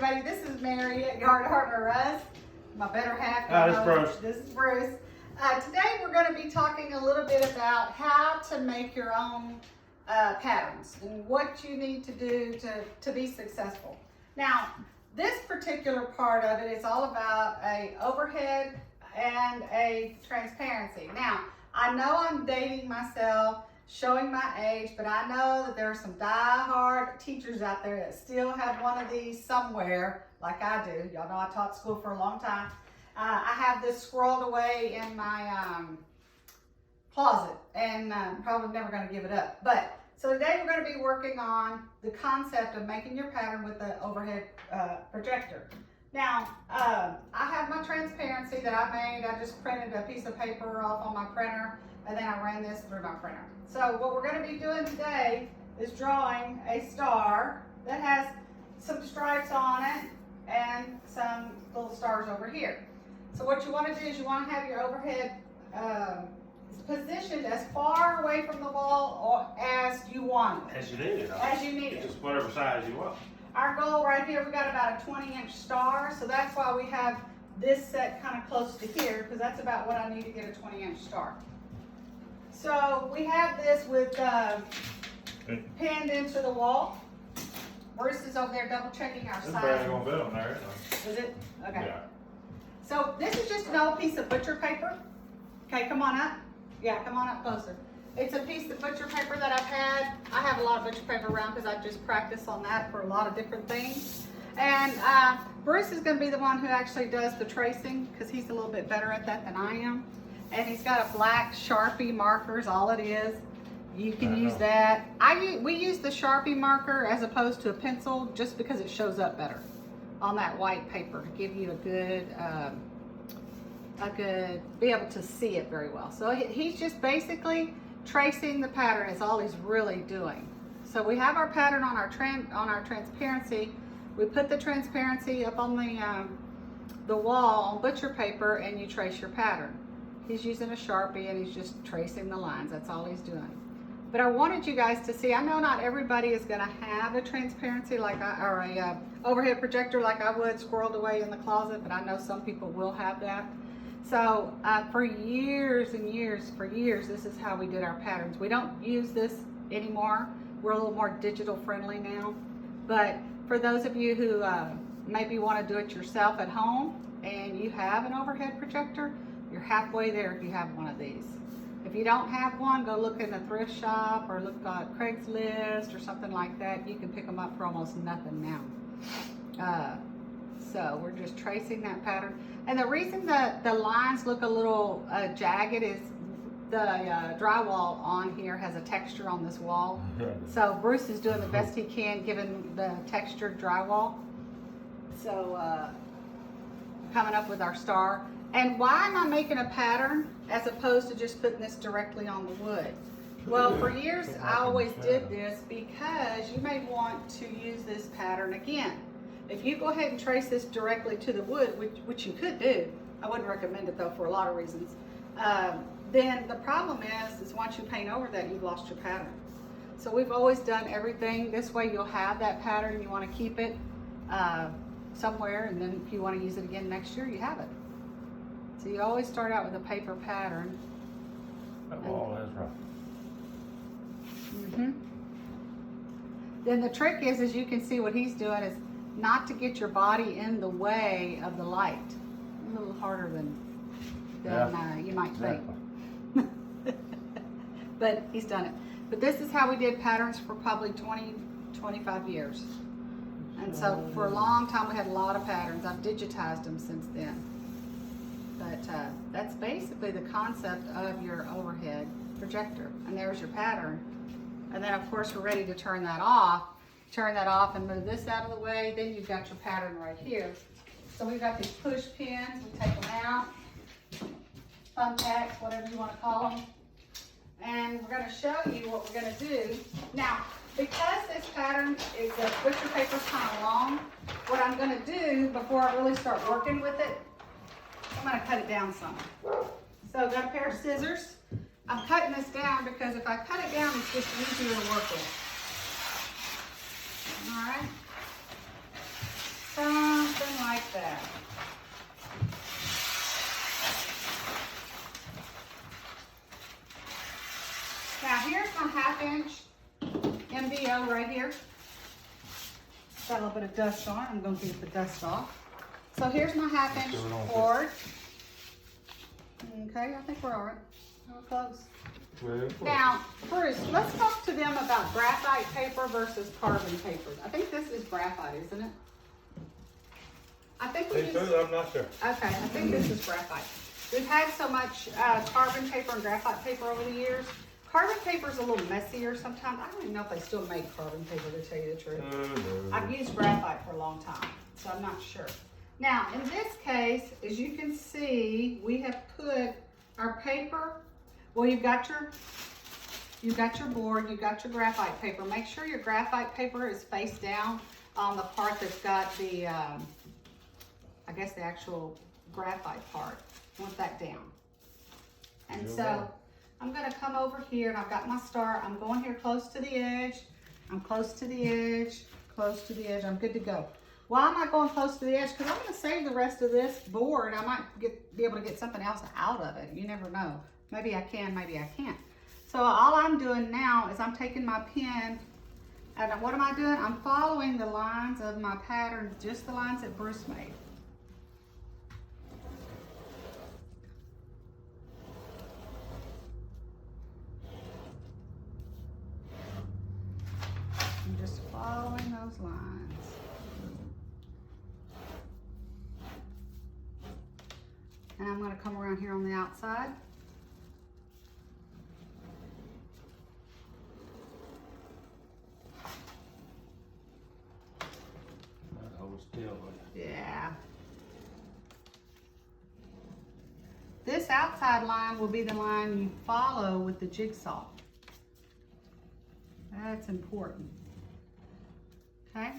everybody. This is Mary at Yard Hardware Us. My better half. Hi, this is Bruce. This is Bruce. Today we're going to be talking a little bit about how to make your own patterns and what you need to do to be successful. Now, this particular part of it is all about a overhead and a transparency. Now, I know I'm dating myself, showing my age, but I know that there are some die-hard teachers out there that still have one of these somewhere, like I do. Y'all know I taught school for a long time. I have this squirreled away in my closet, and I'm probably never going to give it up. But so today we're going to be working on the concept of making your pattern with the overhead projector. Now, I have my transparency that I made. I just printed a piece of paper off on my printer, and then I ran this through my printer. So what we're going to be doing today is drawing a star that has some stripes on it and some little stars over here. So what you want to do is you want to have your overhead positioned as far away from the wall or as you want it. As you need it. As you need it. Just whatever size you want. Our goal right here, we got about a 20-inch star, so that's why we have this set kind of close to here, because that's about what I need to get a 20-inch star. So we have this with pinned into the wall. Bruce is over there double checking our This size. barely gonna fit on there, Is it? Okay. Yeah. So this is just an old piece of butcher paper. Okay, come on up. Yeah, come on up closer. It's a piece of butcher paper that I've had. I have a lot of butcher paper around because I just practice on that for a lot of different things. And Bruce is going to be the one who actually does the tracing because he's a little bit better at that than I am. And he's got a black Sharpie marker is all it is. You can use that. We use the Sharpie marker as opposed to a pencil just because it shows up better on that white paper to give you a good be able to see it very well. So he's just basically tracing the pattern is all he's really doing. So we have our pattern on our transparency. We put the transparency up on the wall on butcher paper, and you trace your pattern. He's using a Sharpie and he's just tracing the lines. That's all he's doing. But I wanted you guys to see, I know not everybody is going to have a transparency or a overhead projector like I would squirreled away in the closet, but I know some people will have that. So for years and years, this is how we did our patterns. We don't use this anymore. We're a little more digital friendly now. But for those of you who maybe want to do it yourself at home and you have an overhead projector, you're halfway there if you have one of these. If you don't have one, go look in the thrift shop or look at Craigslist or something like that. You can pick them up for almost nothing now. So we're just tracing that pattern. And the reason that the lines look a little jagged is the drywall on here has a texture on this wall. So Bruce is doing the best he can given the textured drywall. So coming up with our star. And why am I making a pattern as opposed to just putting this directly on the wood? Well, for years I always did this because you may want to use this pattern again. If you go ahead and trace this directly to the wood, which you could do, I wouldn't recommend it though for a lot of reasons, then the problem is once you paint over that, you've lost your pattern. So we've always done everything this way. You'll have that pattern, you want to keep it somewhere, and then if you want to use it again next year, you have it. So you always start out with a paper pattern. That wall is rough. Then the trick is, as you can see what he's doing, is not to get your body in the way of the light. A little harder than you might think. But he's done it. But this is how we did patterns for probably 20, 25 years. And so for a long time we had a lot of patterns. I've digitized them since then. But that's basically the concept of your overhead projector. And there's your pattern. And then of course we're ready to turn that off. Turn that off and move this out of the way. Then you've got your pattern right here. So we've got these push pins. We take them out. Thumbtacks, whatever you want to call them. And we're going to show you what we're going to do. Now, because this pattern is the butcher paper kind of long, what I'm going to do before I really start working with it, I'm going to cut it down some. So I've got a pair of scissors. I'm cutting this down because if I cut it down, it's just easier to work with. All right. So window right here. Got a little bit of dust on it. I'm going to get the dust off. So here's my 1/2 inch board. Okay, I think we're all right. We're close. Now, Bruce, let's talk to them about graphite paper versus carbon paper. I think this is graphite, isn't it? I think we I'm not sure. Okay, I think this is graphite. We've had so much carbon paper and graphite paper over the years. Carbon paper is a little messier sometimes. I don't even know if they still make carbon paper, to tell you the truth. No. I've used graphite for a long time, so I'm not sure. Now, in this case, as you can see, we have put our paper. Well, you've got your board, you've got your graphite paper. Make sure your graphite paper is face down on the part that's got the, I guess the actual graphite part. You want that down. And so I'm gonna come over here and I've got my star. I'm going here close to the edge. I'm close to the edge, close to the edge. I'm good to go. Why am I going close to the edge? Because I'm gonna save the rest of this board. I might be able to get something else out of it. You never know. Maybe I can, maybe I can't. So all I'm doing now is I'm taking my pen and what am I doing? I'm following the lines of my pattern, just the lines that Bruce made. I'm just following those lines. And I'm going to come around here on the outside. Yeah. This outside line will be the line you follow with the jigsaw. That's important. Okay?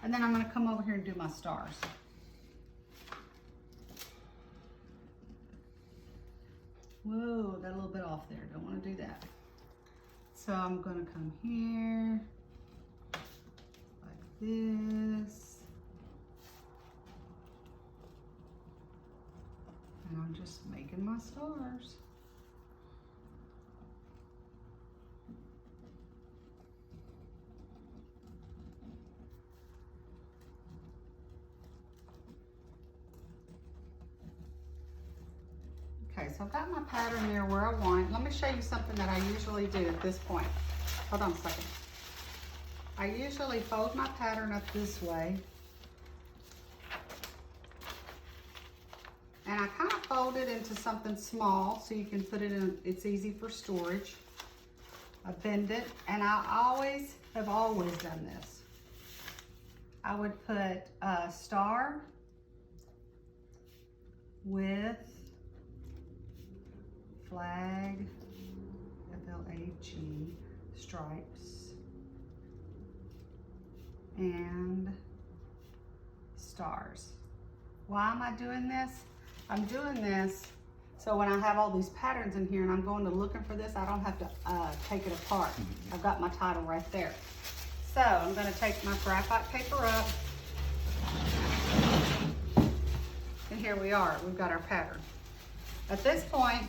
And then I'm going to come over here and do my stars. Whoa, got a little bit off there. Don't want to do that. So I'm going to come here like this. And I'm just making my stars. Okay, so I've got my pattern there where I want it. Let me show you something that I usually do at this point. Hold on a second. I usually fold my pattern up this way. And I kind of fold it into something small so you can put it in, it's easy for storage. I bend it, and I have always done this. I would put a star with flag, F-L-A-G, stripes, and stars. Why am I doing this? I'm doing this so when I have all these patterns in here and I'm going to looking for this, I don't have to take it apart. I've got my title right there. So I'm going to take my graphite paper up, and here we are. We've got our pattern. At this point,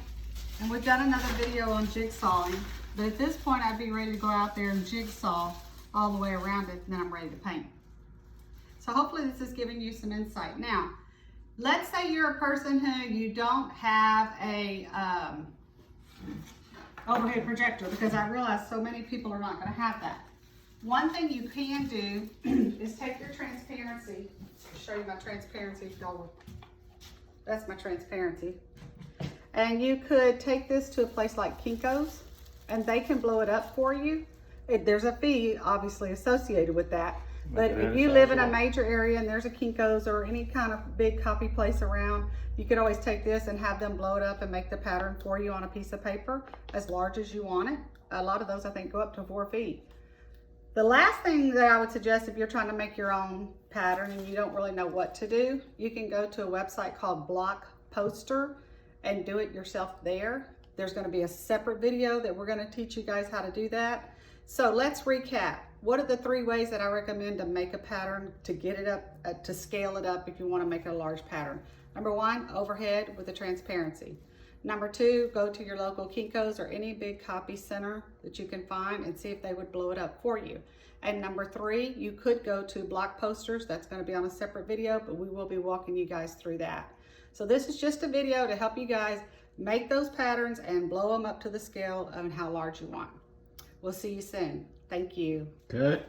and we've done another video on jigsawing, but at this point I'd be ready to go out there and jigsaw all the way around it, and then I'm ready to paint. So hopefully this is giving you some insight. Now, let's say you're a person who you don't have a overhead projector, because I realize so many people are not going to have that. One thing you can do is take your transparency. I'll show you my transparency. That's my transparency. And you could take this to a place like Kinko's, and they can blow it up for you. There's a fee obviously associated with that. But if you live in a major area and there's a Kinko's or any kind of big copy place around, you could always take this and have them blow it up and make the pattern for you on a piece of paper as large as you want it. A lot of those I think go up to 4 feet. The last thing that I would suggest if you're trying to make your own pattern and you don't really know what to do, you can go to a website called Block Poster and do it yourself there. There's going to be a separate video that we're going to teach you guys how to do that. So let's recap. What are the 3 ways that I recommend to make a pattern, to get it up, to scale it up if you want to make a large pattern? Number 1, overhead with a transparency. Number 2, go to your local Kinko's or any big copy center that you can find and see if they would blow it up for you. And number 3, you could go to block posters. That's going to be on a separate video, but we will be walking you guys through that. So this is just a video to help you guys make those patterns and blow them up to the scale of how large you want. We'll see you soon. Thank you. Good.